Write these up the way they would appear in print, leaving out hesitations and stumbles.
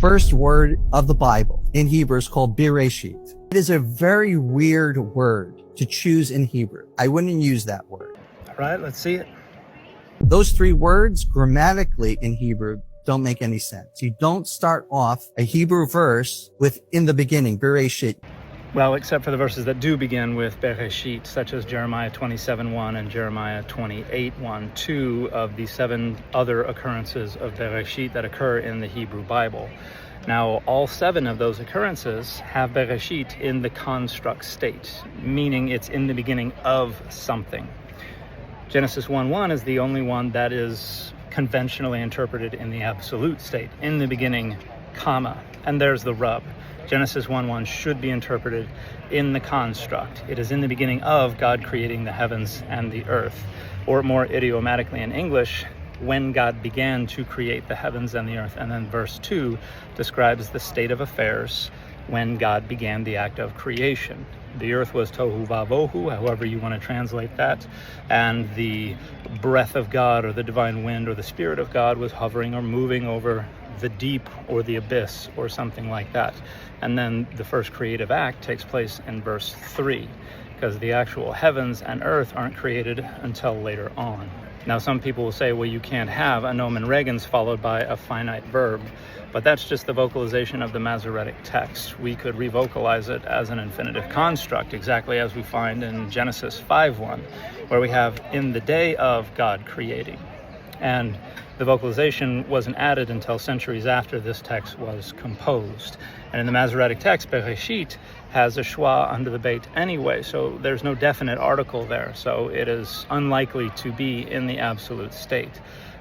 first word of the Bible in Hebrew is called Bereshit. It is a very weird word to choose in Hebrew. I wouldn't use that word. All right, let's see it. Those three words grammatically in Hebrew don't make any sense. You don't start off a Hebrew verse with in the beginning, Bereshit. Well, except for the verses that do begin with Bereshit, such as Jeremiah 27:1 and Jeremiah 28:1, two of the 7 other occurrences of Bereshit that occur in the Hebrew Bible. Now, all 7 of those occurrences have Bereshit in the construct state, meaning it's in the beginning of something. Genesis 1:1 is the only one that is conventionally interpreted in the absolute state, in the beginning, comma, and there's the rub. Genesis 1:1 should be interpreted in the construct. It is in the beginning of God creating the heavens and the earth. Or more idiomatically in English, when God began to create the heavens and the earth. And then verse 2 describes the state of affairs when God began the act of creation. The earth was tohu vavohu, however you want to translate that, and the breath of God or the divine wind or the spirit of God was hovering or moving over the deep or the abyss or something like that. And then the first creative act takes place in verse 3, because the actual heavens and earth aren't created until later on. Now, some people will say, well, you can't have a nomen regens followed by a finite verb, but that's just the vocalization of the Masoretic text. We could revocalize it as an infinitive construct, exactly as we find in Genesis 5:1, where we have in the day of God creating. And the vocalization wasn't added until centuries after this text was composed. And in the Masoretic text, Bereshit has a schwa under the beit anyway, so there's no definite article there, so it is unlikely to be in the absolute state.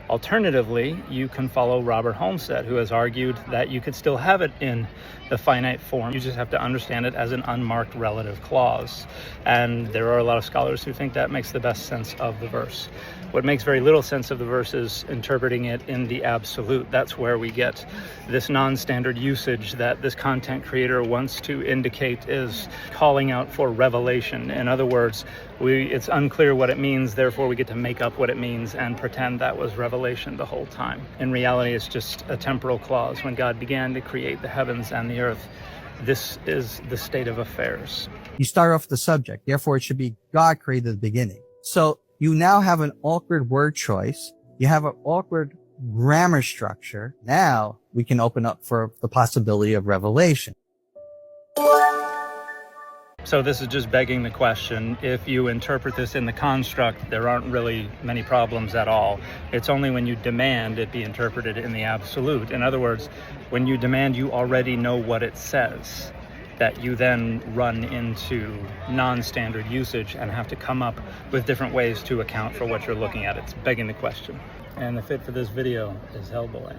Alternatively, you can follow Robert Homestead, who has argued that you could still have it in the finite form. You just have to understand it as an unmarked relative clause. And there are a lot of scholars who think that makes the best sense of the verse. What makes very little sense of the verse is interpreting it in the absolute. That's where we get this non-standard usage that this content creator wants to indicate is calling out for revelation. In other words, it's unclear what it means, therefore we get to make up what it means and pretend that was revelation the whole time. In reality, it's just a temporal clause. When God began to create the heavens and the earth, this is the state of affairs. You start off the subject, therefore it should be God created the beginning. So you now have an awkward word choice. You have an awkward grammar structure. Now we can open up for the possibility of revelation. So this is just begging the question, if you interpret this in the construct, there aren't really many problems at all. It's only when you demand it be interpreted in the absolute. In other words, when you demand you already know what it says, that you then run into non-standard usage and have to come up with different ways to account for what you're looking at. It's begging the question. And the fit for this video is Hellboy.